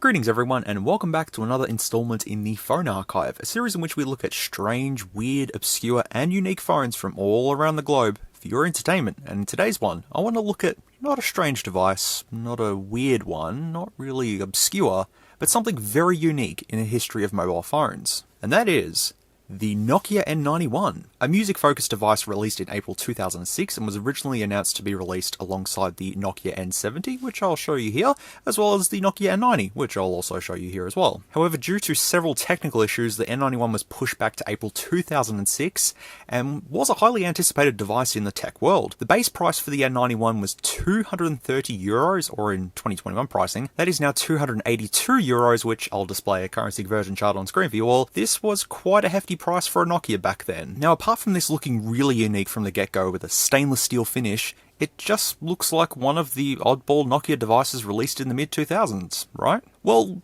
Greetings everyone, and welcome back to another installment in the Phone Archive, a series in which we look at strange, weird, obscure, and unique phones from all around the globe for your entertainment. And in today's one, I want to look at not a strange device, not a weird one, not really obscure, but something very unique in the history of mobile phones. And that is the Nokia N91, a music-focused device released in April 2006 and was originally announced to be released alongside the Nokia N70, which I'll show you here, as well as the Nokia N90, which I'll also show you here as well. However, due to several technical issues, the N91 was pushed back to April 2006 and was a highly anticipated device in the tech world. The base price for the N91 was €230, or in 2021 pricing, that is now €282, which I'll display a currency conversion chart on screen for you all. This was quite a hefty price for a Nokia back then. Now, apart from this looking really unique from the get-go with a stainless steel finish, it just looks like one of the oddball Nokia devices released in the mid-2000s, right? Well,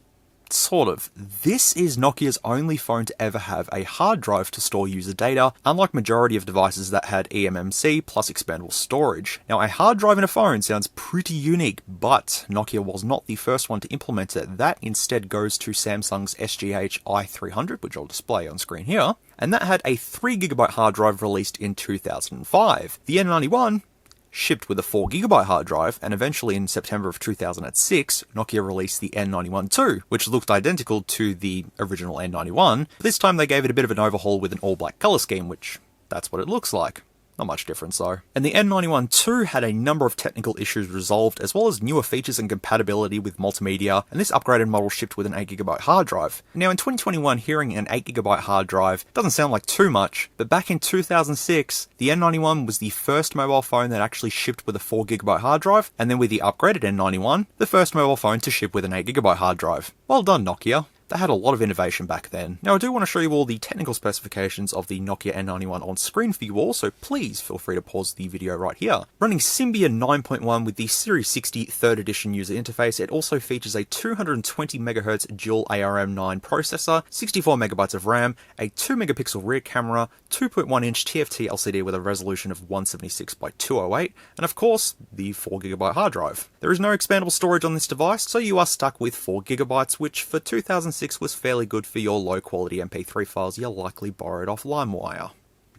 sort of. This is Nokia's only phone to ever have a hard drive to store user data, unlike majority of devices that had eMMC plus expandable storage. Now, a hard drive in a phone sounds pretty unique, but Nokia was not the first one to implement it. That instead goes to Samsung's SGH-i300, which I'll display on screen here, and that had a 3GB hard drive released in 2005. The N91 shipped with a 4GB hard drive, and eventually in September of 2006, Nokia released the N91-2, which looked identical to the original N91, but this time they gave it a bit of an overhaul with an all-black color scheme, which that's what it looks like. Not much difference though. And the N91-2 had a number of technical issues resolved, as well as newer features and compatibility with multimedia, and this upgraded model shipped with an 8GB hard drive. Now in 2021, hearing an 8GB hard drive doesn't sound like too much, but back in 2006, the N91 was the first mobile phone that actually shipped with a 4GB hard drive, and then with the upgraded N91, the first mobile phone to ship with an 8GB hard drive. Well done, Nokia. They had a lot of innovation back then. Now I do want to show you all the technical specifications of the Nokia N91 on screen for you all, so please feel free to pause the video right here. Running Symbian 9.1 with the Series 60 3rd edition user interface, it also features a 220MHz dual ARM9 processor, 64MB of RAM, a 2MP rear camera, 2.1-inch TFT LCD with a resolution of 176x208, and of course, the 4GB hard drive. There is no expandable storage on this device, so you are stuck with 4GB, which for 2006 was fairly good for your low-quality MP3 files you likely borrowed off LimeWire.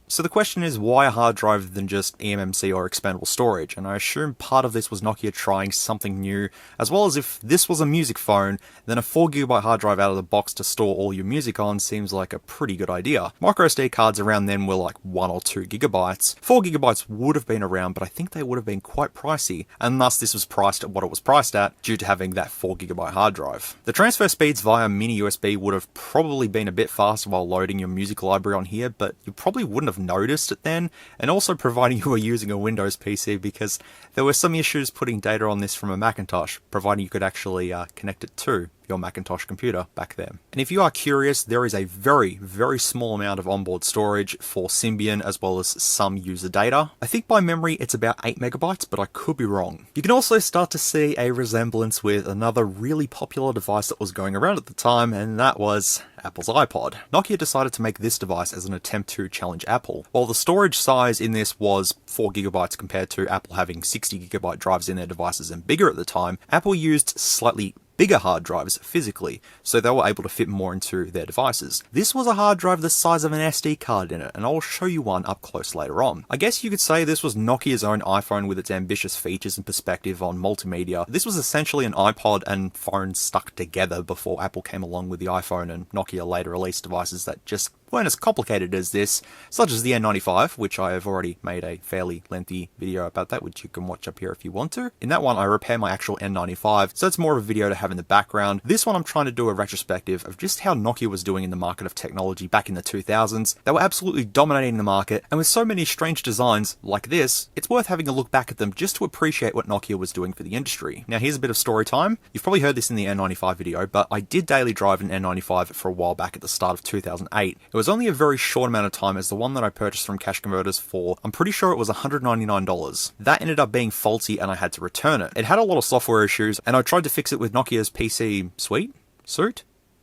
So the question is, why a hard drive than just eMMC or expandable storage? And I assume part of this was Nokia trying something new, as well as if this was a music phone, then a 4GB hard drive out of the box to store all your music on seems like a pretty good idea. MicroSD cards around then were like 1 or 2GB. 4GB would have been around, but I think they would have been quite pricey, and thus this was priced at what it was priced at due to having that 4GB hard drive. The transfer speeds via mini USB would have probably been a bit faster while loading your music library on here, but you probably wouldn't have noticed it then, and also providing you were using a Windows PC, because there were some issues putting data on this from a Macintosh, providing you could actually connect it to your Macintosh computer back then. And if you are curious, there is a very, very small amount of onboard storage for Symbian as well as some user data. I think by memory it's about 8MB, but I could be wrong. You can also start to see a resemblance with another really popular device that was going around at the time, and that was Apple's iPod. Nokia decided to make this device as an attempt to challenge Apple. While the storage size in this was 4GB compared to Apple having 60GB drives in their devices and bigger at the time, Apple used slightly bigger hard drives physically, so they were able to fit more into their devices. This was a hard drive the size of an SD card in it, and I'll show you one up close later on. I guess you could say this was Nokia's own iPhone with its ambitious features and perspective on multimedia. This was essentially an iPod and phone stuck together before Apple came along with the iPhone, and Nokia later released devices that just weren't as complicated as this, such as the N95, which I have already made a fairly lengthy video about that, which you can watch up here if you want to. In that one, I repair my actual N95, so it's more of a video to have in the background. This one, I'm trying to do a retrospective of just how Nokia was doing in the market of technology back in the 2000s. They were absolutely dominating the market, and with so many strange designs like this, it's worth having a look back at them just to appreciate what Nokia was doing for the industry. Now, here's a bit of story time. You've probably heard this in the N95 video, but I did daily drive an N95 for a while back at the start of 2008. It was only a very short amount of time, as the one that I purchased from Cash Converters for, I'm pretty sure it was $199. That ended up being faulty and I had to return it. It had a lot of software issues, and I tried to fix it with Nokia's PC suite?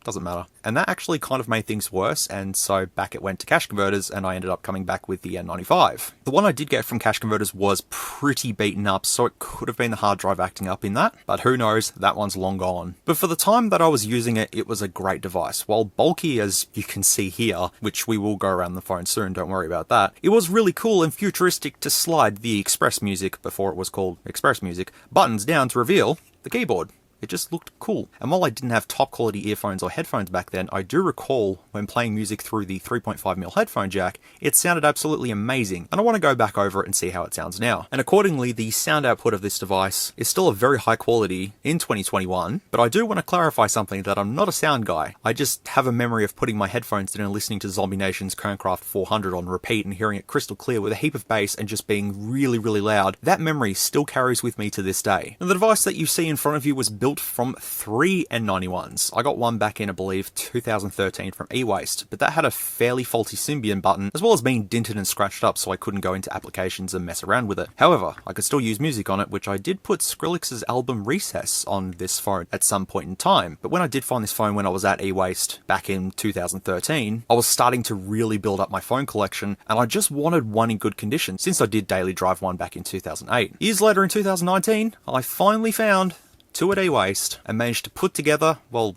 doesn't matter. And that actually kind of made things worse, and so back it went to cash converters, and I ended up coming back with the N95. The one I did get from cash converters was pretty beaten up, so it could have been the hard drive acting up in that, but who knows, that one's long gone. But for the time that I was using it, it was a great device. While bulky, as you can see here, which we will go around the phone soon, don't worry about that, it was really cool and futuristic to slide the Express Music, before it was called Express Music, buttons down to reveal the keyboard. It just looked cool. And while I didn't have top quality earphones or headphones back then, I do recall when playing music through the 3.5mm headphone jack, it sounded absolutely amazing. And I want to go back over it and see how it sounds now. And accordingly, the sound output of this device is still a very high quality in 2021, but I do want to clarify something, that I'm not a sound guy. I just have a memory of putting my headphones in and listening to Zombie Nation's Kernkraft 400 on repeat and hearing it crystal clear with a heap of bass and just being really, really loud. That memory still carries with me to this day. And the device that you see in front of you was built from 3 N91s. I got one back in, I believe, 2013 from eWaste, but that had a fairly faulty Symbian button, as well as being dinted and scratched up, so I couldn't go into applications and mess around with it. However, I could still use music on it, which I did put Skrillex's album Recess on this phone at some point in time. But when I did find this phone when I was at eWaste back in 2013, I was starting to really build up my phone collection, and I just wanted one in good condition, since I did daily drive one back in 2008. Years later in 2019, I finally found two at eWaste and managed to put together, well,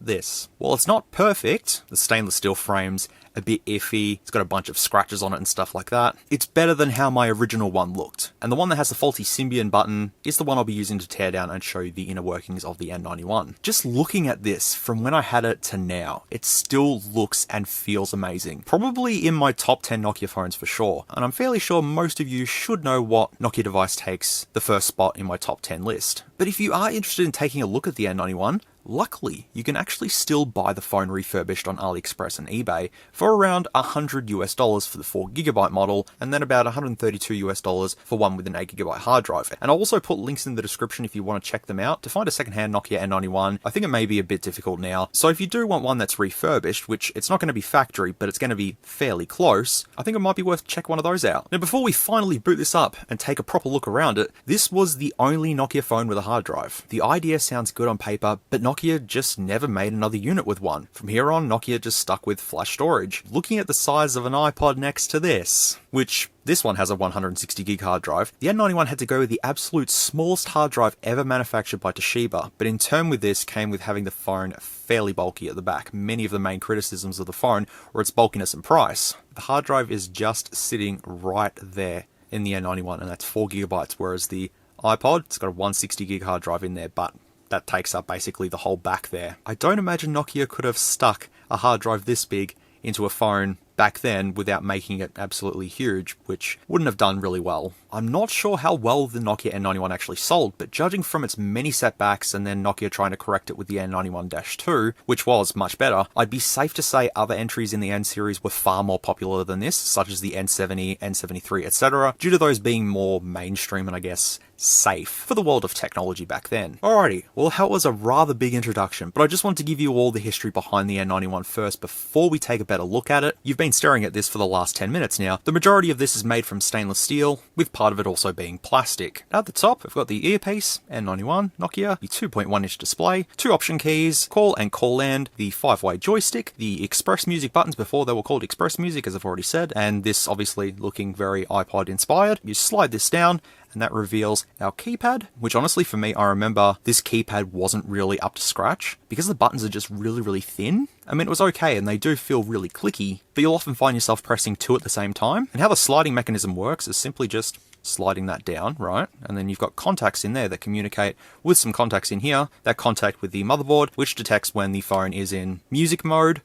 this. While it's not perfect, the stainless steel frame's a bit iffy, it's got a bunch of scratches on it and stuff like that, it's better than how my original one looked. And the one that has the faulty Symbian button is the one I'll be using to tear down and show you the inner workings of the N91. Just looking at this from when I had it to now, it still looks and feels amazing. Probably in my top 10 Nokia phones for sure, and I'm fairly sure most of you should know what Nokia device takes the first spot in my top 10 list. But if you are interested in taking a look at the N91, luckily, you can actually still buy the phone refurbished on AliExpress and eBay for around $100 for the 4GB model, and then about $132 for one with an 8GB hard drive. And I'll also put links in the description if you want to check them out. To find a secondhand Nokia N91, I think it may be a bit difficult now, so if you do want one that's refurbished, which it's not going to be factory, but it's going to be fairly close, I think it might be worth check one of those out. Now, before we finally boot this up and take a proper look around it, this was the only Nokia phone with a hard drive. The idea sounds good on paper, but Nokia just never made another unit with one. From here on, Nokia just stuck with flash storage. Looking at the size of an iPod next to this, which this one has a 160GB hard drive, the N91 had to go with the absolute smallest hard drive ever manufactured by Toshiba, but in turn with this came with having the phone fairly bulky at the back. Many of the main criticisms of the phone were its bulkiness and price. The hard drive is just sitting right there in the N91, and that's 4GB, whereas the iPod, it's got a 160GB hard drive in there, but that takes up basically the whole back there. I don't imagine Nokia could have stuck a hard drive this big into a phone back then without making it absolutely huge, which wouldn't have done really well. I'm not sure how well the Nokia N91 actually sold, but judging from its many setbacks and then Nokia trying to correct it with the N91-2, which was much better, I'd be safe to say other entries in the N series were far more popular than this, such as the N70, N73, etc., due to those being more mainstream and I guess safe for the world of technology back then. Alrighty, well that was a rather big introduction, but I just want to give you all the history behind the N91 first before we take a better look at it. You've been staring at this for the last 10 minutes now. The majority of this is made from stainless steel, with part of it also being plastic. At the top, we've got the earpiece, N91, Nokia, the 2.1-inch display, 2 option keys, call and call land, the 5-way joystick, the Express Music buttons before they were called Express Music, as I've already said, and this obviously looking very iPod inspired. You slide this down, and that reveals our keypad, which honestly for me, I remember this keypad wasn't really up to scratch because the buttons are just really, really thin. I mean, it was okay and they do feel really clicky, but you'll often find yourself pressing 2 at the same time. And how the sliding mechanism works is simply just sliding that down, right? And then you've got contacts in there that communicate with some contacts in here that contact with the motherboard, which detects when the phone is in music mode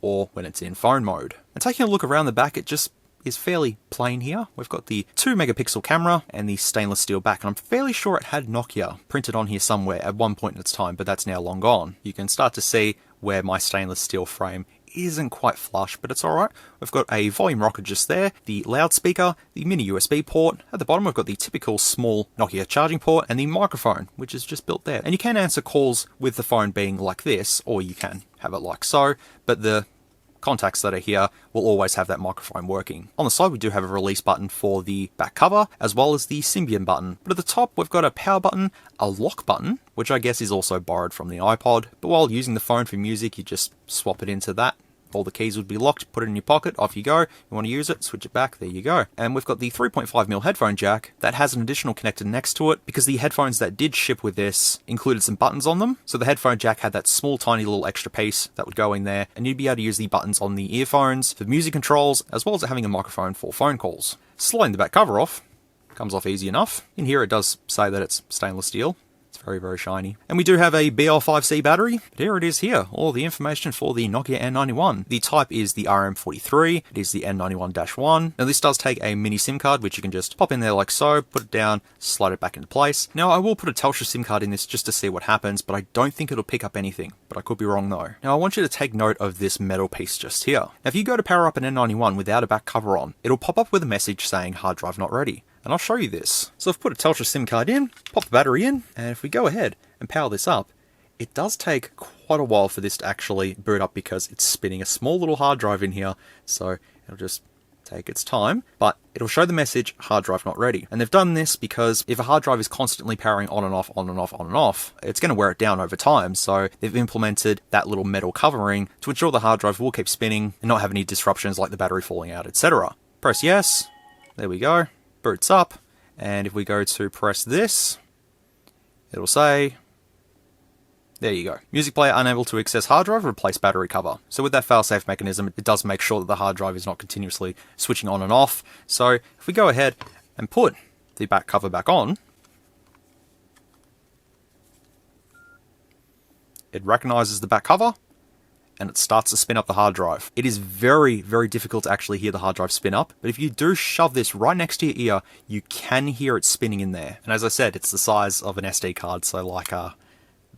or when it's in phone mode. And taking a look around the back, it just is fairly plain here. We've got the 2-megapixel camera and the stainless steel back, and I'm fairly sure it had Nokia printed on here somewhere at one point in its time, but that's now long gone. You can start to see where my stainless steel frame isn't quite flush, but it's alright. We've got a volume rocker just there, the loudspeaker, the mini USB port. At the bottom we've got the typical small Nokia charging port and the microphone, which is just built there. And you can answer calls with the phone being like this, or you can have it like so, but the contacts that are here will always have that microphone working. On the side, we do have a release button for the back cover, as well as the Symbian button. But at the top, we've got a power button, a lock button, which I guess is also borrowed from the iPod. But while using the phone for music, you just swap it into that. All the keys would be locked, put it in your pocket, off you go. You want to use it, switch it back, there you go. And we've got the 3.5mm headphone jack that has an additional connector next to it, because the headphones that did ship with this included some buttons on them. So the headphone jack had that small tiny little extra piece that would go in there, and you'd be able to use the buttons on the earphones for music controls, as well as having a microphone for phone calls. Sliding the back cover off, comes off easy enough. In here it does say that it's stainless steel. It's very, very shiny. And we do have a BL5C battery. But here it is here, all the information for the Nokia N91. The type is the RM43. It is the N91-1. Now this does take a mini SIM card, which you can just pop in there like so, put it down, slide it back into place. Now I will put a Telstra SIM card in this just to see what happens, but I don't think it'll pick up anything. But I could be wrong though. Now I want you to take note of this metal piece just here. Now if you go to power up an N91 without a back cover on, it'll pop up with a message saying hard drive not ready. And I'll show you this. So I've put a Telstra SIM card in, pop the battery in, and if we go ahead and power this up, it does take quite a while for this to actually boot up because it's spinning a small little hard drive in here. So it'll just take its time, but it'll show the message hard drive not ready. And they've done this because if a hard drive is constantly powering on and off, on and off, on and off, it's going to wear it down over time. So they've implemented that little metal covering to ensure the hard drive will keep spinning and not have any disruptions like the battery falling out, etc. Press yes. There we go. Boots up, and if we go to press this, it'll say, there you go. Music player unable to access hard drive, replace battery cover. So with that fail-safe mechanism, it does make sure that the hard drive is not continuously switching on and off. So if we go ahead and put the back cover back on, it recognizes the back cover, and it starts to spin up the hard drive. It is very, very difficult to actually hear the hard drive spin up, but if you do shove this right next to your ear, you can hear it spinning in there. And as I said, it's the size of an SD card, so like,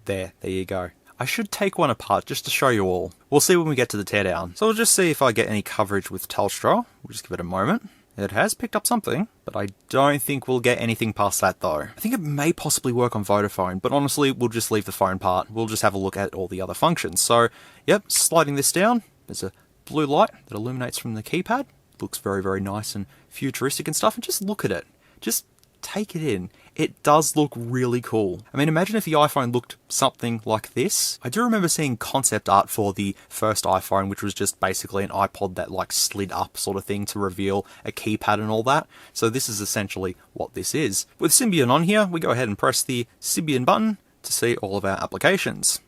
there you go. I should take one apart just to show you all. We'll see when we get to the teardown. So we'll just see if I get any coverage with Telstra. We'll just give it a moment. It has picked up something, but I don't think we'll get anything past that though. I think it may possibly work on Vodafone, but honestly, we'll just leave the phone part. We'll just have a look at all the other functions. So, yep, sliding this down, there's a blue light that illuminates from the keypad. Looks very, very nice and futuristic and stuff, and just look at it. Just take it in. It does look really cool. I mean, imagine if the iPhone looked something like this. I do remember seeing concept art for the first iPhone, which was just basically an iPod that like slid up sort of thing to reveal a keypad and all that. So this is essentially what this is. With Symbian on here, we go ahead and press the Symbian button to see all of our applications.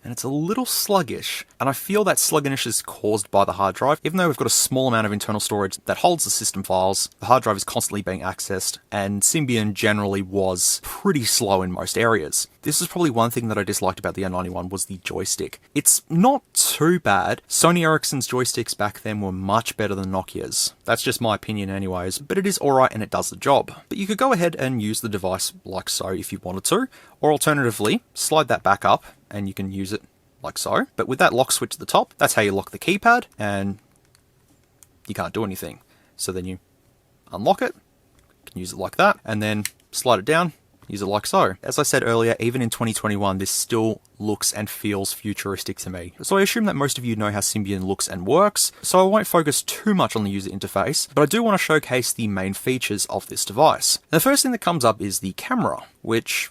And it's a little sluggish, and I feel that sluggishness is caused by the hard drive. Even though we've got a small amount of internal storage that holds the system files, the hard drive is constantly being accessed, and Symbian generally was pretty slow in most areas. This is probably one thing that I disliked about the N91 was the joystick. It's not too bad. Sony Ericsson's joysticks back then were much better than Nokia's. That's just my opinion anyways, but it is alright and it does the job. But you could go ahead and use the device like so if you wanted to, or alternatively, slide that back up and you can use it like so. But with that lock switch at the top, that's how you lock the keypad, and you can't do anything. So then you unlock it, you can use it like that, and then slide it down, use it like so. As I said earlier, even in 2021, this still looks and feels futuristic to me. So I assume that most of you know how Symbian looks and works, so I won't focus too much on the user interface, but I do want to showcase the main features of this device. The first thing that comes up is the camera, which,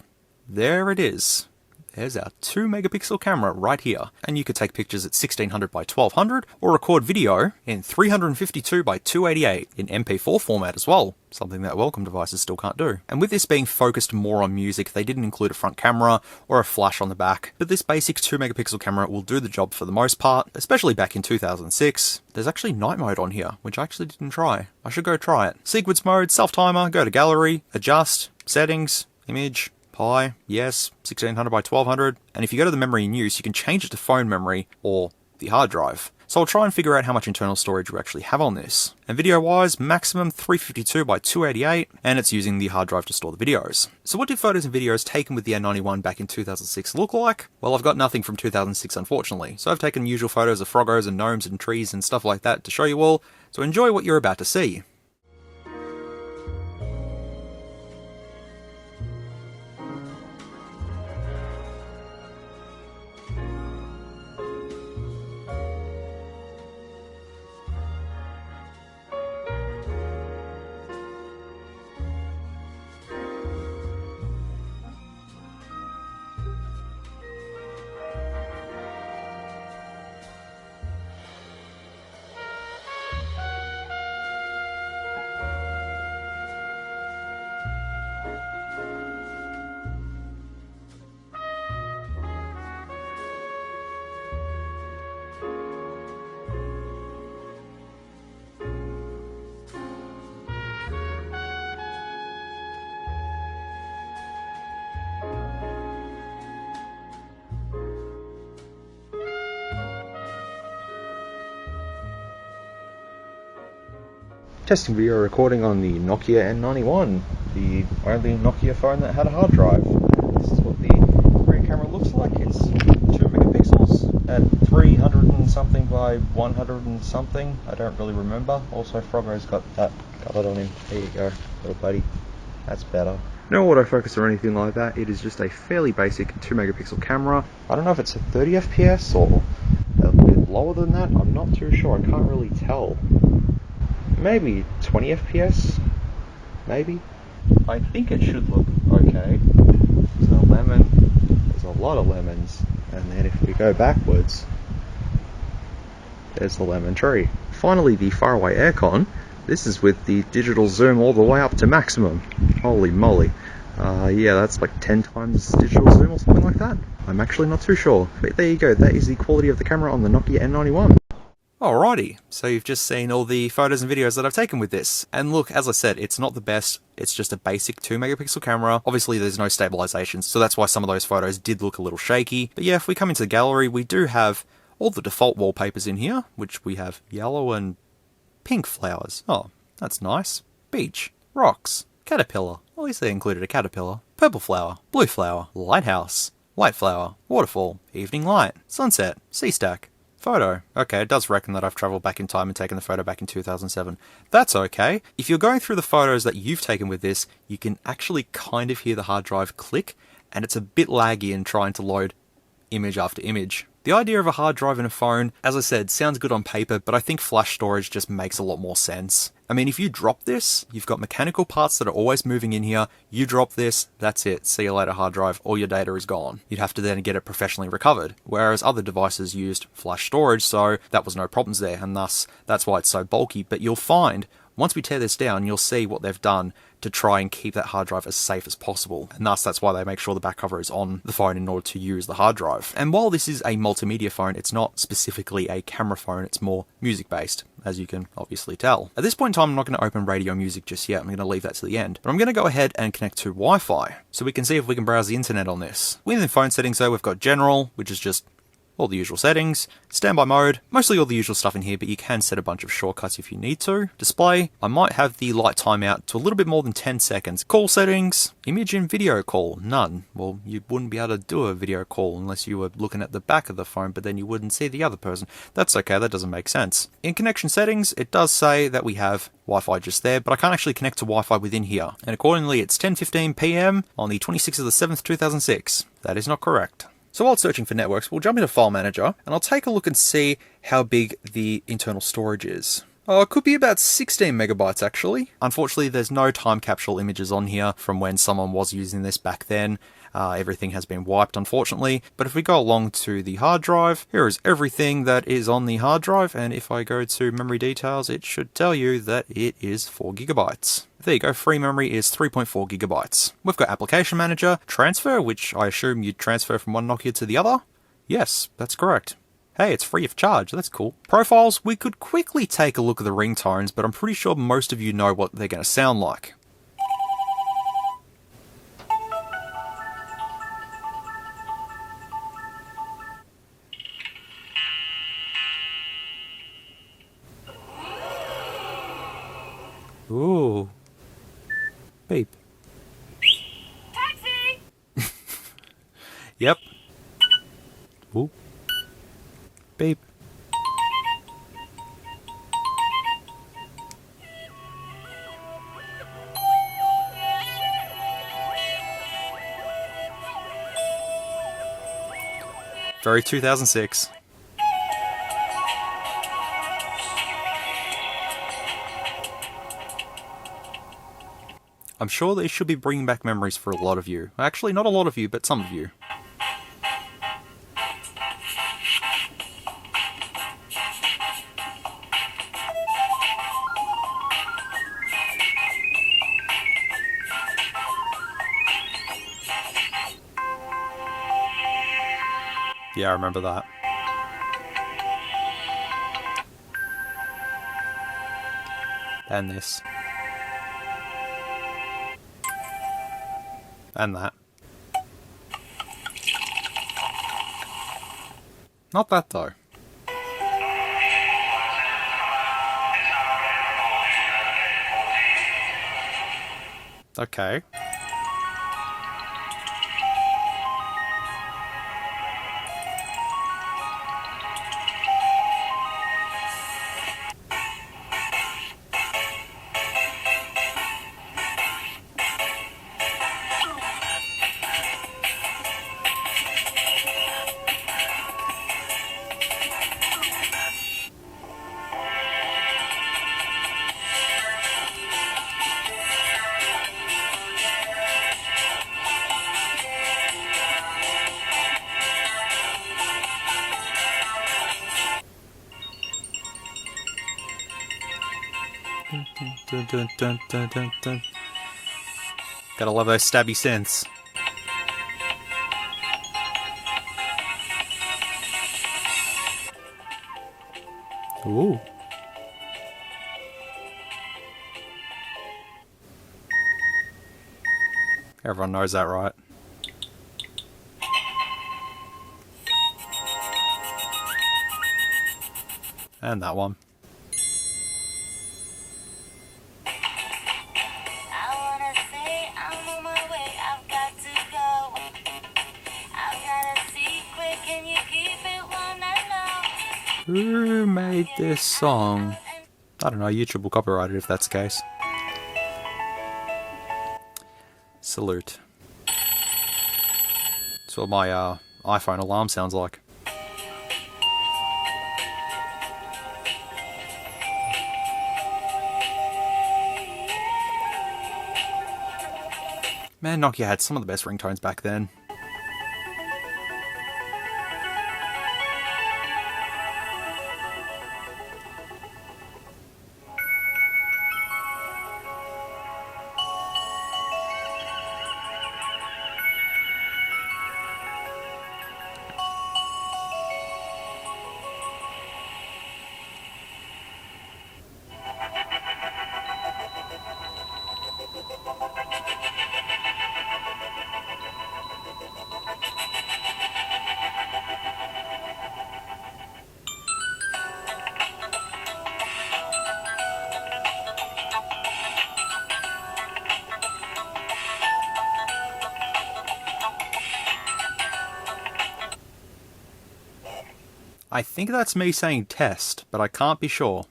there it is. There's our 2 megapixel camera right here, and you could take pictures at 1600 by 1200 or record video in 352 by 288 in MP4 format as well, something that Wacom devices still can't do. And with this being focused more on music, they didn't include a front camera or a flash on the back, but this basic 2 megapixel camera will do the job for the most part, especially back in 2006. There's actually night mode on here, which I actually didn't try. I should go try it. Sequence mode, self-timer, go to gallery, adjust, settings, image, Pi, yes, 1600 by 1200, and if you go to the memory in use, you can change it to phone memory or the hard drive. So I'll try and figure out how much internal storage we actually have on this. And video-wise, maximum 352 by 288, and it's using the hard drive to store the videos. So what did photos and videos taken with the N91 back in 2006 look like? Well, I've got nothing from 2006 unfortunately, so I've taken usual photos of froggos and gnomes and trees and stuff like that to show you all, so enjoy what you're about to see. Testing video recording on the Nokia N91, the only Nokia phone that had a hard drive. This is what the rear camera looks like. It's 2 megapixels at 300 and something by 100 and something. I don't really remember. Also, Froggo's got that covered on him. There you go, little buddy. That's better. No autofocus or anything like that. It is just a fairly basic 2 megapixel camera. I don't know if it's a 30 FPS or a bit lower than that. I'm not too sure. I can't really tell. Maybe 20 FPS? Maybe? I think it should look okay. There's a lemon. There's a lot of lemons. And then if we go backwards, there's the lemon tree. Finally, the faraway aircon. This is with the digital zoom all the way up to maximum. Holy moly. Yeah, that's like 10 times digital zoom or something like that. I'm actually not too sure. But there you go. That is the quality of the camera on the Nokia N91. Alrighty, so you've just seen all the photos and videos that I've taken with this. And look, as I said, it's not the best, it's just a basic 2 megapixel camera. Obviously there's no stabilization, so that's why some of those photos did look a little shaky. But yeah, if we come into the gallery, we do have all the default wallpapers in here, which we have yellow and pink flowers. Oh, that's nice. Beach, rocks, caterpillar, at least they included a caterpillar, purple flower, blue flower, lighthouse, white flower, waterfall, evening light, sunset, sea stack. Photo. Okay, it does reckon that I've travelled back in time and taken the photo back in 2007. That's okay. If you're going through the photos that you've taken with this, you can actually kind of hear the hard drive click, and it's a bit laggy in trying to load image after image. The idea of a hard drive in a phone, as I said, sounds good on paper, but I think flash storage just makes a lot more sense. I mean, if you drop this, you've got mechanical parts that are always moving in here. You drop this, that's it. See you later, hard drive. All your data is gone. You'd have to then get it professionally recovered. Whereas other devices used flash storage, so that was no problems there, and thus that's why it's so bulky. But you'll find, once we tear this down, you'll see what they've done to try and keep that hard drive as safe as possible. And thus, that's why they make sure the back cover is on the phone in order to use the hard drive. And while this is a multimedia phone, it's not specifically a camera phone, it's more music-based, as you can obviously tell. At this point in time, I'm not going to open radio music just yet. I'm going to leave that to the end. But I'm going to go ahead and connect to Wi-Fi, so we can see if we can browse the internet on this. Within phone settings, though, we've got General, which is just all the usual settings, standby mode, mostly all the usual stuff in here, but you can set a bunch of shortcuts if you need to. Display, I might have the light timeout to a little bit more than 10 seconds. Call settings, image and video call, none. Well, you wouldn't be able to do a video call unless you were looking at the back of the phone, but then you wouldn't see the other person. That's okay, that doesn't make sense. In connection settings, it does say that we have Wi-Fi just there, but I can't actually connect to Wi-Fi within here. And accordingly, it's 10:15 PM on the 26th of the 7th, 2006. That is not correct. So while searching for networks, we'll jump into File Manager, and I'll take a look and see how big the internal storage is. Oh, it could be about 16 megabytes actually. Unfortunately, there's no time capsule images on here from when someone was using this back then. Everything has been wiped, unfortunately. But if we go along to the hard drive, here is everything that is on the hard drive, and if I go to memory details, it should tell you that it is 4 gigabytes. There you go, free memory is 3.4 gigabytes. We've got Application Manager, Transfer, which I assume you'd transfer from one Nokia to the other. Yes, that's correct. Hey, it's free of charge, that's cool. Profiles, we could quickly take a look at the ringtones, but I'm pretty sure most of you know what they're going to sound like. Ooh. Beep. Taxi! Yep. Ooh. Beep. Very 2006. I'm sure they should be bringing back memories for a lot of you. Actually, not a lot of you, but some of you. Yeah, I remember that. And this. And that. Not that though. Okay. Dun, dun, dun, dun, dun, dun. Gotta love those stabby synths. Ooh. Everyone knows that, right? And that one. Who made this song? I don't know, YouTube will copyright it if that's the case. Salute. That's what my iPhone alarm sounds like. Man, Nokia had some of the best ringtones back then. I think that's me saying test, but I can't be sure.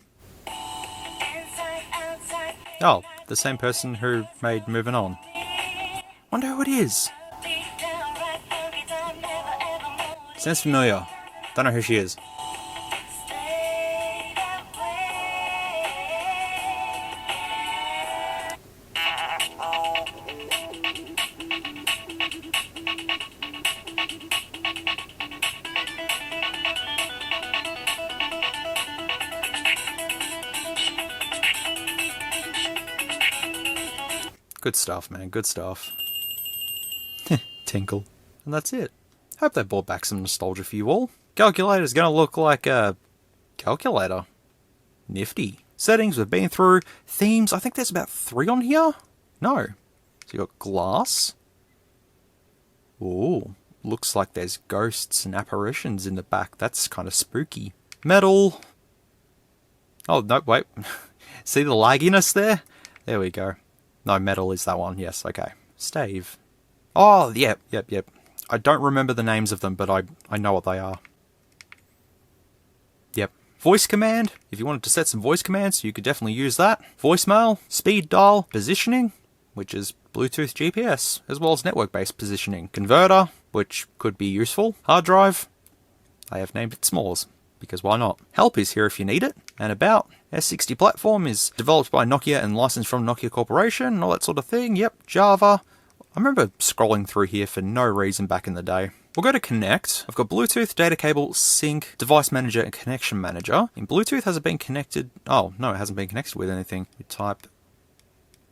Oh, the same person who made Moving On. Wonder who it is. Sounds familiar. Don't know who she is. Good stuff, man. Good stuff. Tinkle. And that's it. Hope they brought back some nostalgia for you all. Calculator's gonna look like a calculator. Nifty. Settings we've been through. Themes, I think there's about 3 on here? No. So you got glass. Ooh. Looks like there's ghosts and apparitions in the back. That's kind of spooky. Metal. Oh, no, wait. See the lagginess there? There we go. No, metal is that one. Yes, okay. Stave. Oh, yep. I don't remember the names of them, but I know what they are. Yep. Voice command. If you wanted to set some voice commands, you could definitely use that. Voicemail, speed dial, positioning, which is Bluetooth GPS, as well as network-based positioning. Converter, which could be useful. Hard drive. I have named it SMOOREZ, because why not? Help is here if you need it. And about. S60 platform is developed by Nokia and licensed from Nokia Corporation and all that sort of thing. Yep, Java. I remember scrolling through here for no reason back in the day. We'll go to connect. I've got Bluetooth, data cable, sync, device manager, and connection manager. In Bluetooth, has it been connected? Oh, no, it hasn't been connected with anything. You type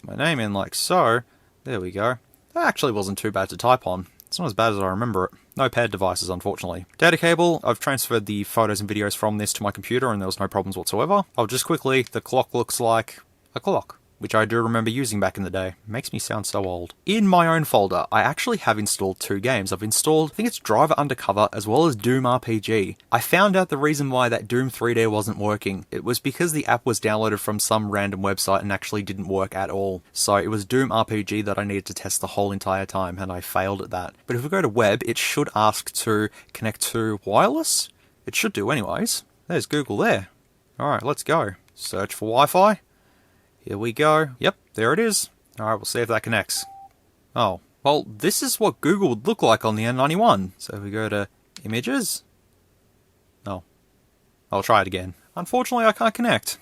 my name in like so. There we go. That actually wasn't too bad to type on. It's not as bad as I remember it. No paired devices, unfortunately. Data cable, I've transferred the photos and videos from this to my computer and there was no problems whatsoever. Oh, just quickly, the clock looks like a clock. which I do remember using back in the day. Makes me sound so old. In my own folder, I actually have installed 2 games. I've installed, I think it's Driver Undercover, as well as Doom RPG. I found out the reason why that Doom 3D wasn't working. It was because the app was downloaded from some random website and actually didn't work at all. So it was Doom RPG that I needed to test the whole entire time, and I failed at that. But if we go to web, it should ask to connect to wireless. It should do anyways. There's Google there. Alright, let's go. Search for Wi-Fi. Here we go. Yep, there it is. Alright, we'll see if that connects. Oh, well, this is what Google would look like on the N91. So if we go to Images. Oh, I'll try it again. Unfortunately, I can't connect,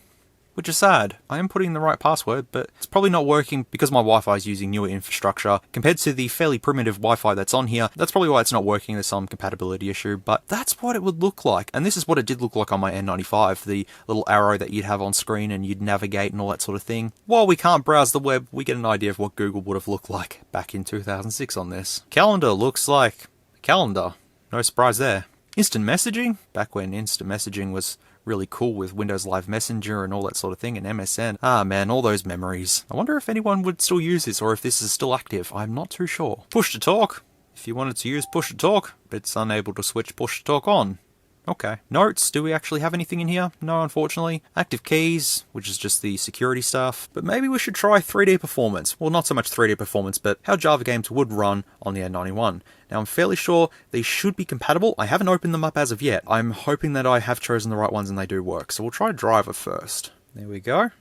which is sad. I am putting in the right password, but it's probably not working because my Wi-Fi is using newer infrastructure compared to the fairly primitive Wi-Fi that's on here. That's probably why it's not working. There's some compatibility issue, but that's what it would look like. And this is what it did look like on my N95, the little arrow that you'd have on screen and you'd navigate and all that sort of thing. While we can't browse the web, we get an idea of what Google would have looked like back in 2006 on this. Calendar looks like a calendar. No surprise there. Instant messaging, back when instant messaging was really cool with Windows Live Messenger and all that sort of thing, and MSN. Ah man, all those memories. I wonder if anyone would still use this or if this is still active. I'm not too sure. Push to talk. If you wanted to use push to talk, but it's unable to switch push to talk on. Okay. Notes, do we actually have anything in here? No, unfortunately. Active keys, which is just the security stuff. But maybe we should try 3D performance. Well, not so much 3D performance, but how Java games would run on the N91. Now, I'm fairly sure these should be compatible. I haven't opened them up as of yet. I'm hoping that I have chosen the right ones and they do work. So we'll try Driver first. There we go.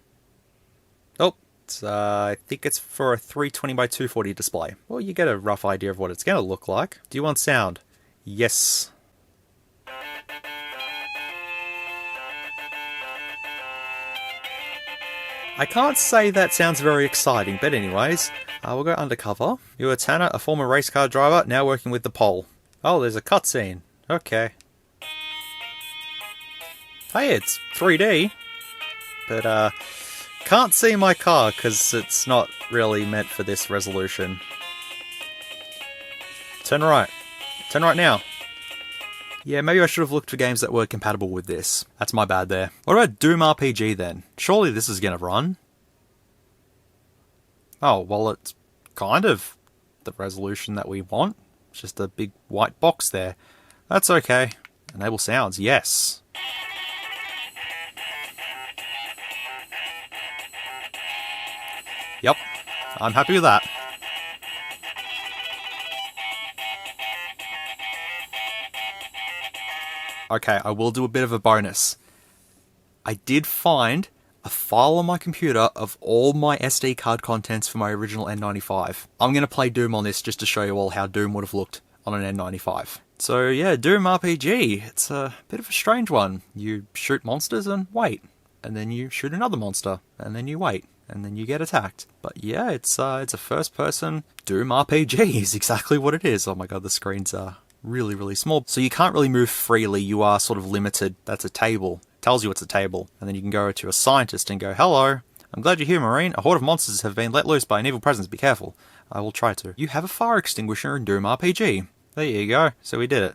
Oh, I think it's for a 320 by 240 display. Well, you get a rough idea of what it's going to look like. Do you want sound? Yes. I can't say that sounds very exciting, but anyways, we'll go undercover. You are Tanner, a former race car driver, now working with the pole. Oh, there's a cutscene. Okay. Hey, it's 3D, but can't see my car because it's not really meant for this resolution. Turn right. Turn right now. Yeah, maybe I should have looked for games that were compatible with this. That's my bad there. What about Doom RPG then? Surely this is going to run. Oh, well, it's kind of the resolution that we want. It's just a big white box there. That's okay. Enable sounds, yes. Yep, I'm happy with that. Okay, I will do a bit of a bonus. I did find a file on my computer of all my SD card contents for my original N95. I'm going to play Doom on this just to show you all how Doom would have looked on an N95. So yeah, Doom RPG, it's a bit of a strange one. You shoot monsters and wait, and then you shoot another monster, and then you wait, and then you get attacked. But yeah, it's a first-person Doom RPG is exactly what it is. Oh my god, the screens are really, really small. So you can't really move freely, you are sort of limited. That's a table. It tells you it's a table. And then you can go to a scientist and go, hello, I'm glad you're here, Marine. A horde of monsters have been let loose by an evil presence. Be careful. I will try to. You have a fire extinguisher in Doom RPG. There you go. So we did it.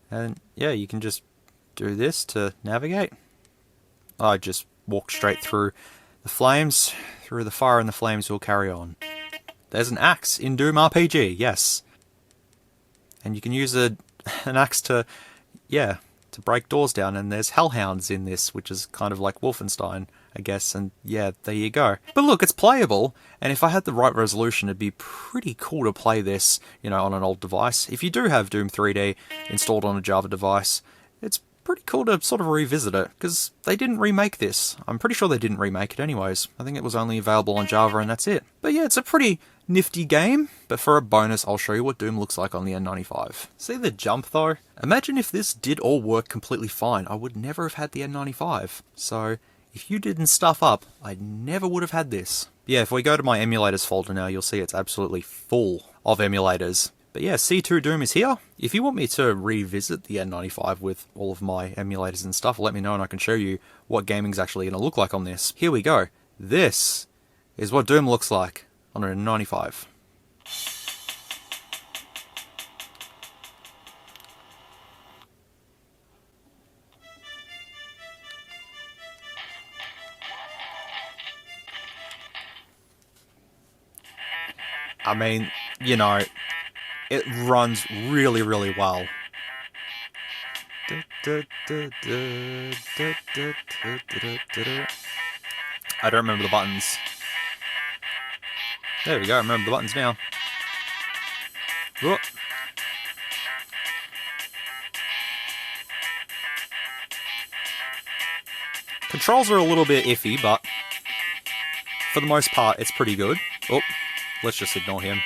And yeah, you can just do this to navigate. I just walked straight through the flames. Through the fire and the flames will carry on. There's an axe in Doom RPG, yes. And you can use an axe to, yeah, to break doors down. And there's hellhounds in this, which is kind of like Wolfenstein, I guess. And yeah, there you go. But look, it's playable. And if I had the right resolution, it'd be pretty cool to play this, you know, on an old device. If you do have Doom 3D installed on a Java device, it's pretty cool to sort of revisit it, because they didn't remake this. I'm pretty sure they didn't remake it anyways. I think it was only available on Java and that's it. But yeah, it's a pretty nifty game, but for a bonus, I'll show you what Doom looks like on the N95. See the jump though? Imagine if this did all work completely fine. I would never have had the N95. So if you didn't stuff up, I never would have had this. Yeah, if we go to my emulators folder now, you'll see it's absolutely full of emulators. But yeah, C2 Doom is here. If you want me to revisit the N95 with all of my emulators and stuff, let me know and I can show you what gaming's actually going to look like on this. Here we go. This is what Doom looks like on an N95. I mean, you know, it runs really, really well. I don't remember the buttons. There we go, I remember the buttons now. Whoop. Controls are a little bit iffy, but for the most part, it's pretty good. Oh, let's just ignore him.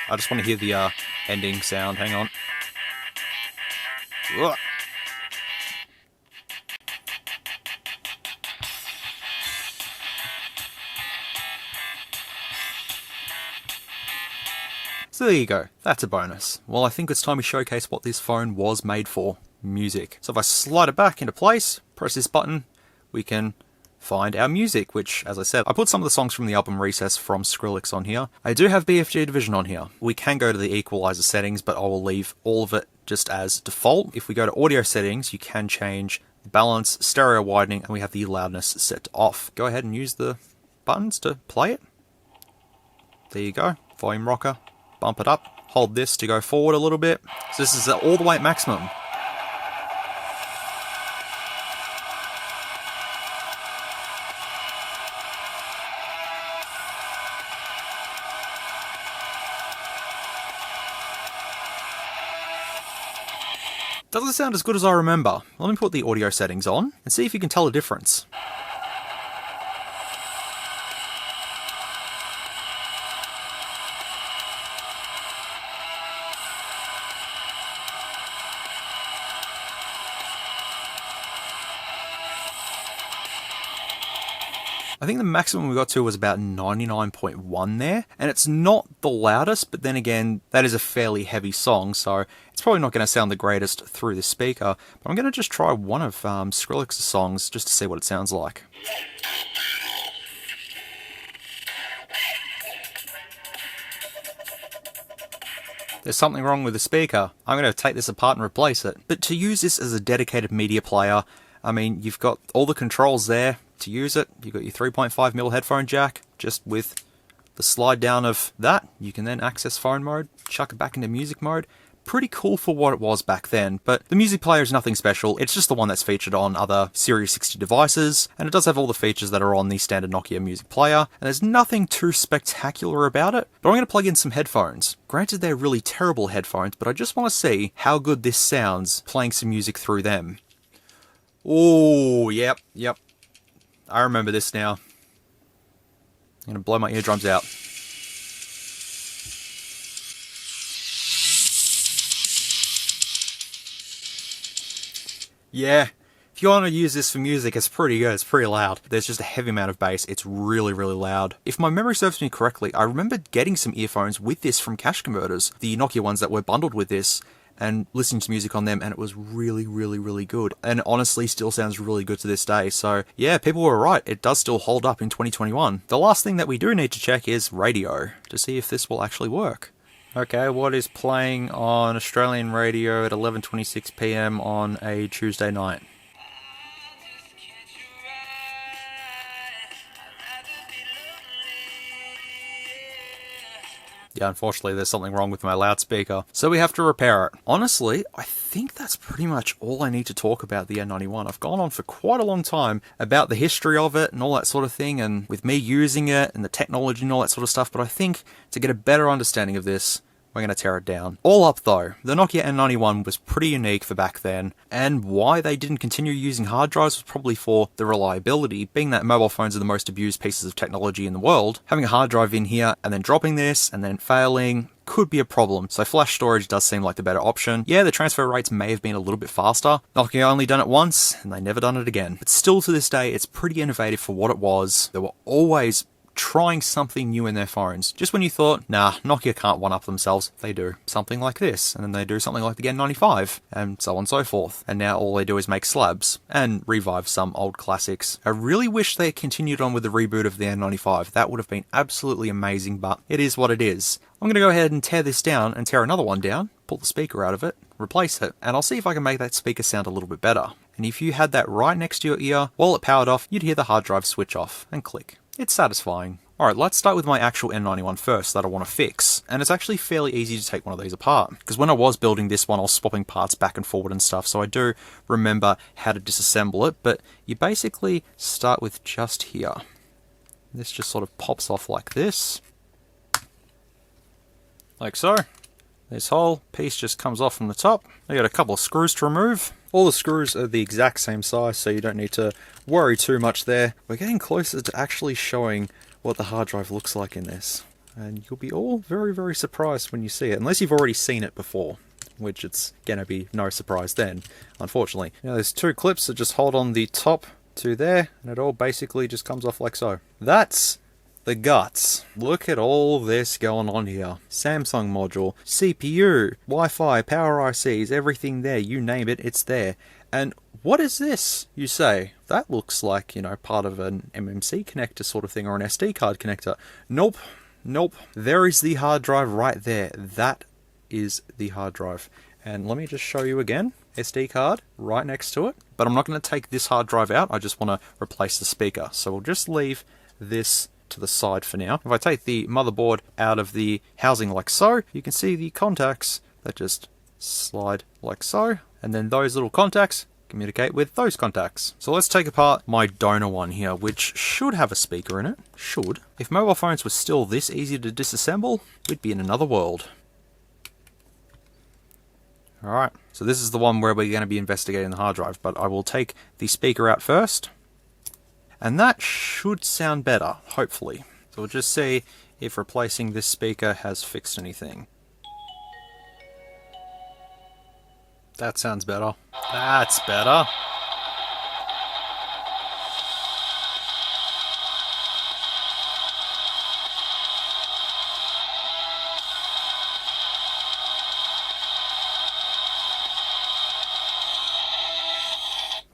I just want to hear the ending sound. Hang on. Ugh. So there you go, that's a bonus. Well, I think it's time we showcase what this phone was made for, music. So if I slide it back into place, press this button, we can find our music, which, as I said, I put some of the songs from the album Recess from Skrillex on here. I do have BFG Division on here. We can go to the equalizer settings, but I will leave all of it just as default. If we go to audio settings, you can change the balance, stereo widening, and we have the loudness set to off. Go ahead and use the buttons to play it. There you go, volume rocker. Bump it up, hold this to go forward a little bit. So this is all the way at maximum. Doesn't sound as good as I remember. Let me put the audio settings on and see if you can tell a difference. I think the maximum we got to was about 99.1 there, and it's not the loudest, but then again, that is a fairly heavy song, so it's probably not going to sound the greatest through the speaker, but I'm going to just try one of Skrillex's songs just to see what it sounds like. There's something wrong with the speaker. I'm going to take this apart and replace it. But to use this as a dedicated media player, I mean, you've got all the controls there. To use it, you've got your 3.5mm headphone jack. Just with the slide down of that, you can then access phone mode, chuck it back into music mode. Pretty cool for what it was back then, but the music player is nothing special. It's just the one that's featured on other Series 60 devices, and it does have all the features that are on the standard Nokia music player, and there's nothing too spectacular about it. But I'm going to plug in some headphones. Granted, they're really terrible headphones, but I just want to see how good this sounds playing some music through them. Oh, yep. I remember this now. I'm going to blow my eardrums out. Yeah, if you want to use this for music, it's pretty good, it's pretty loud. There's just a heavy amount of bass, it's really, really loud. If my memory serves me correctly, I remember getting some earphones with this from Cash Converters, the Nokia ones that were bundled with this, and listening to music on them, and it was really, really, really good. And honestly, still sounds really good to this day. So yeah, people were right, it does still hold up in 2021. The last thing that we do need to check is radio, to see if this will actually work. Okay, what is playing on Australian radio at 11:26 PM on a Tuesday night? Yeah, unfortunately there's something wrong with my loudspeaker, so we have to repair it. Honestly, I think that's pretty much all I need to talk about the N91. I've gone on for quite a long time about the history of it and all that sort of thing, and with me using it and the technology and all that sort of stuff, but I think to get a better understanding of this, we're going to tear it down. All up though, the Nokia N91 was pretty unique for back then, and why they didn't continue using hard drives was probably for the reliability. Being that mobile phones are the most abused pieces of technology in the world, having a hard drive in here and then dropping this and then failing could be a problem, so flash storage does seem like the better option. Yeah, the transfer rates may have been a little bit faster. Nokia only done it once, and they never done it again. But still to this day, it's pretty innovative for what it was. They were always trying something new in their phones. Just when you thought, nah, Nokia can't one-up themselves, they do something like this, and then they do something like the N95, and so on and so forth. And now all they do is make slabs, and revive some old classics. I really wish they had continued on with the reboot of the N95. That would have been absolutely amazing, but it is what it is. I'm going to go ahead and tear this down and tear another one down, pull the speaker out of it, replace it, and I'll see if I can make that speaker sound a little bit better. And if you had that right next to your ear, while it powered off, you'd hear the hard drive switch off and click. It's satisfying. Alright, let's start with my actual N91 first that I want to fix. And it's actually fairly easy to take one of these apart. Because when I was building this one, I was swapping parts back and forward and stuff, so I do remember how to disassemble it. But you basically start with just here. This just sort of pops off like this. Like so. This whole piece just comes off from the top. I got a couple of screws to remove. All the screws are the exact same size, so you don't need to worry too much there. We're getting closer to actually showing what the hard drive looks like in this. And you'll be all very, very surprised when you see it, unless you've already seen it before, which it's gonna be no surprise then, unfortunately. Now there's two clips that just hold on the top to there, and it all basically just comes off like so. That's the guts. Look at all this going on here. Samsung module, CPU, Wi-Fi, power ICs, everything there, you name it, it's there. And what is this, you say? That looks like, you know, part of an MMC connector sort of thing, or an SD card connector. Nope, nope. There is the hard drive right there. That is the hard drive. And let me just show you again. SD card right next to it. But I'm not going to take this hard drive out. I just want to replace the speaker. So we'll just leave this to the side for now. If I take the motherboard out of the housing like so, you can see the contacts that just slide like so. And then those little contacts communicate with those contacts. So let's take apart my donor one here, which should have a speaker in it. Should. If mobile phones were still this easy to disassemble, we'd be in another world. Alright, so this is the one where we're going to be investigating the hard drive, but I will take the speaker out first. And that should sound better, hopefully. So we'll just see if replacing this speaker has fixed anything. That sounds better. That's better.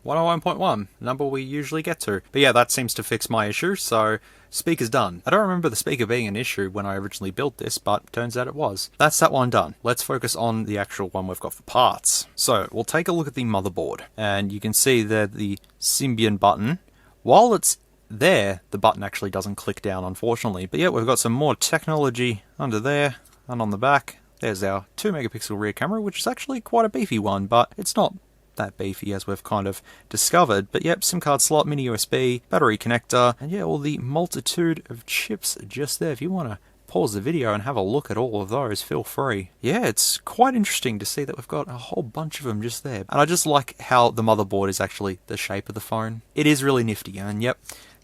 Oh, 101.1, number we usually get to. But yeah, that seems to fix my issue, so speaker's done. I don't remember the speaker being an issue when I originally built this, but turns out it was. That's that one done. Let's focus on the actual one we've got for parts. So we'll take a look at the motherboard, and you can see there the Symbian button. While it's there, the button actually doesn't click down, unfortunately. But yeah, we've got some more technology under there, and on the back, there's our 2 megapixel rear camera, which is actually quite a beefy one, but it's not that beefy as we've kind of discovered. But yep, SIM card slot, mini USB, battery connector, and yeah, all the multitude of chips just there. If you want to pause the video and have a look at all of those, feel free. Yeah, it's quite interesting to see that we've got a whole bunch of them just there. And I just like how the motherboard is actually the shape of the phone. It is really nifty, and yep,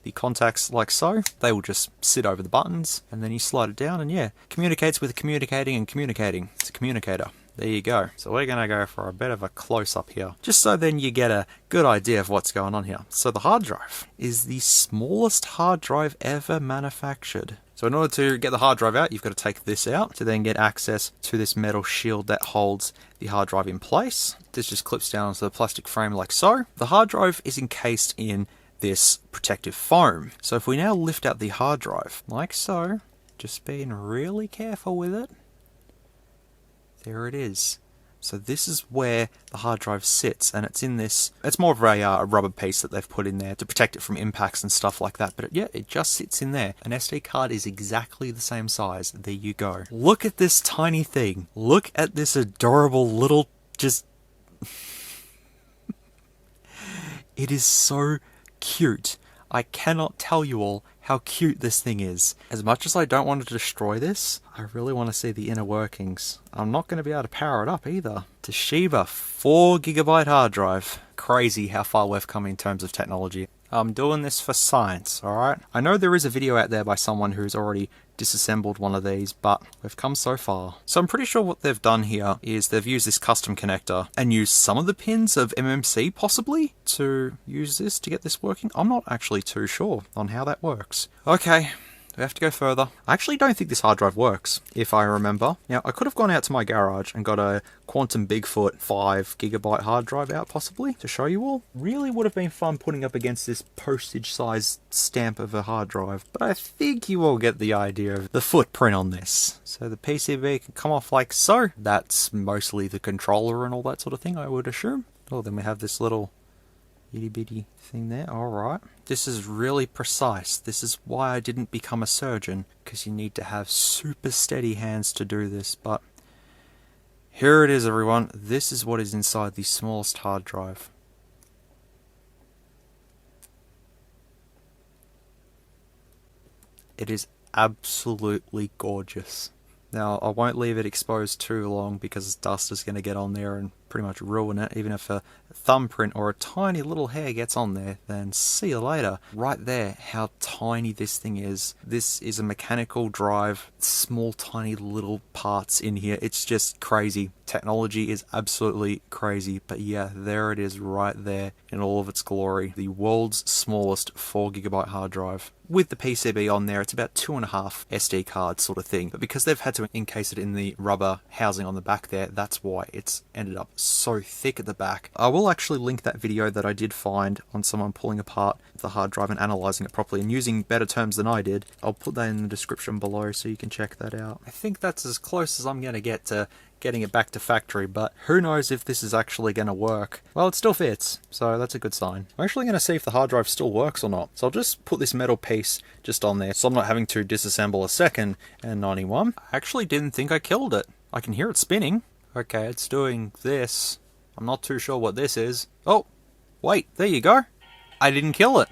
the contacts like so, they will just sit over the buttons, and then you slide it down, and yeah, communicates with communicating and communicating. It's a communicator. There you go. So we're going to go for a bit of a close-up here, just so then you get a good idea of what's going on here. So the hard drive is the smallest hard drive ever manufactured. So in order to get the hard drive out, you've got to take this out to then get access to this metal shield that holds the hard drive in place. This just clips down onto the plastic frame like so. The hard drive is encased in this protective foam. So if we now lift out the hard drive, like so, just being really careful with it, there it is. So this is where the hard drive sits, and it's in this, it's more of a rubber piece that they've put in there to protect it from impacts and stuff like that, but yeah, it just sits in there. An SD card is exactly the same size. There you go. Look at this tiny thing. Look at this adorable little, just... It is so cute. I cannot tell you all how cute this thing is. As much as I don't want to destroy this, I really want to see the inner workings. I'm not going to be able to power it up either. Toshiba 4GB hard drive. Crazy how far we've come in terms of technology. I'm doing this for science, alright? I know there is a video out there by someone who's already disassembled one of these, but we've come so far. So I'm pretty sure what they've done here is they've used this custom connector and used some of the pins of MMC possibly to use this to get this working. I'm not actually too sure on how that works. Okay. We have to go further. I actually don't think this hard drive works, if I remember. Now, I could have gone out to my garage and got a Quantum Bigfoot 5GB hard drive out, possibly, to show you all. Really would have been fun putting up against this postage-sized stamp of a hard drive, but I think you all get the idea of the footprint on this. So the PCB can come off like so. That's mostly the controller and all that sort of thing, I would assume. Oh, then we have this little itty bitty thing there. Alright. This is really precise. This is why I didn't become a surgeon, because you need to have super steady hands to do this. But here it is, everyone. This is what is inside the smallest hard drive. It is absolutely gorgeous. Now, I won't leave it exposed too long because dust is going to get on there and pretty much ruin it. Even if a thumbprint or a tiny little hair gets on there, then see you later. Right there, how tiny this thing is. This is a mechanical drive, small tiny little parts in here. It's just crazy. Technology is absolutely crazy. But yeah, there it is right there in all of its glory. The world's smallest 4GB hard drive. With the PCB on there, it's about 2.5 SD cards sort of thing. But because they've had to encase it in the rubber housing on the back there, that's why it's ended up so thick at the back. I will actually link that video that I did find on someone pulling apart the hard drive and analysing it properly and using better terms than I did. I'll put that in the description below so you can check that out. I think that's as close as I'm going to get to getting it back to factory, but who knows if this is actually going to work. Well, it still fits, so that's a good sign. I'm actually going to see if the hard drive still works or not. So I'll just put this metal piece just on there so I'm not having to disassemble a second N91. I actually didn't think I killed it. I can hear it spinning. Okay, it's doing this. I'm not too sure what this is. Oh, wait, there you go. I didn't kill it.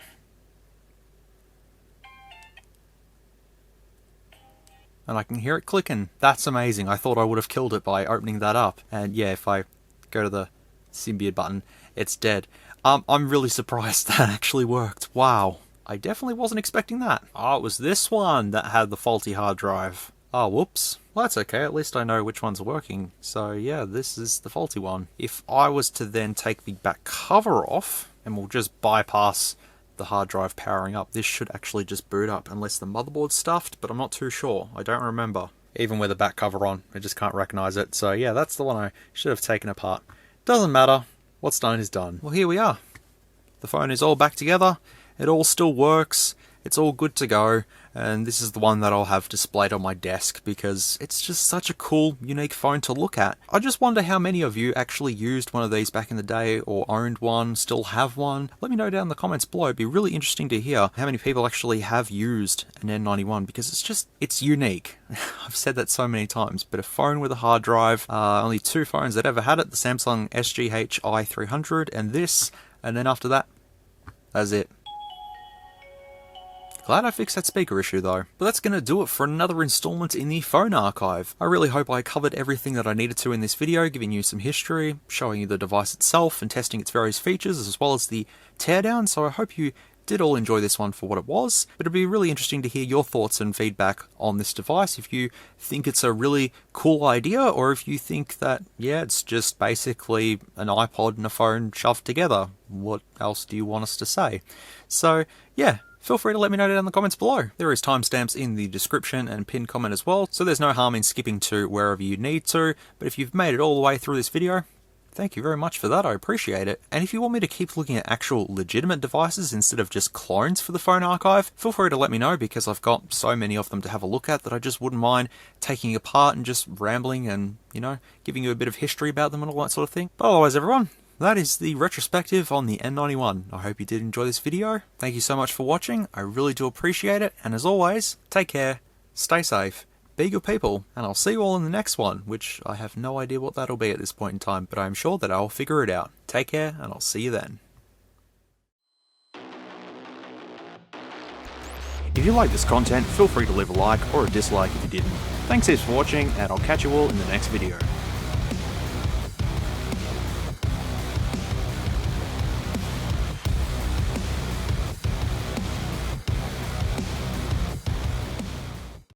And I can hear it clicking. That's amazing. I thought I would have killed it by opening that up. And yeah, if I go to the symbiote button, it's dead. I'm really surprised that actually worked. Wow. I definitely wasn't expecting that. Oh, it was this one that had the faulty hard drive. Oh, whoops. Well, that's okay. At least I know which one's working. So yeah, this is the faulty one. If I was to then take the back cover off, and we'll just bypass the hard drive powering up, this should actually just boot up unless the motherboard's stuffed, but I'm not too sure. I don't remember. Even with the back cover on, I just can't recognize it. So yeah, that's the one I should have taken apart. Doesn't matter. What's done is done. Well, here we are. The phone is all back together. It all still works. It's all good to go. And this is the one that I'll have displayed on my desk because it's just such a cool, unique phone to look at. I just wonder how many of you actually used one of these back in the day or owned one, still have one. Let me know down in the comments below. It'd be really interesting to hear how many people actually have used an N91 because it's unique. I've said that so many times, but a phone with a hard drive, only two phones that ever had it, the Samsung SGH-i300 and this, and then after that, that's it. Glad I fixed that speaker issue though. But that's going to do it for another installment in the phone archive. I really hope I covered everything that I needed to in this video, giving you some history, showing you the device itself and testing its various features as well as the teardown, so I hope you did all enjoy this one for what it was. But it'd be really interesting to hear your thoughts and feedback on this device, if you think it's a really cool idea or if you think that, yeah, it's just basically an iPod and a phone shoved together. What else do you want us to say? So yeah, feel free to let me know down in the comments below. There is timestamps in the description and pinned comment as well, so there's no harm in skipping to wherever you need to. But if you've made it all the way through this video, thank you very much for that, I appreciate it. And if you want me to keep looking at actual legitimate devices instead of just clones for the phone archive, feel free to let me know because I've got so many of them to have a look at that I just wouldn't mind taking apart and just rambling and, you know, giving you a bit of history about them and all that sort of thing. But otherwise everyone, that is the retrospective on the N91. I hope you did enjoy this video. Thank you so much for watching. I really do appreciate it. And as always, take care, stay safe, be good people, and I'll see you all in the next one, which I have no idea what that'll be at this point in time, but I'm sure that I'll figure it out. Take care, and I'll see you then. If you like this content, feel free to leave a like or a dislike if you didn't. Thanks heaps for watching, and I'll catch you all in the next video.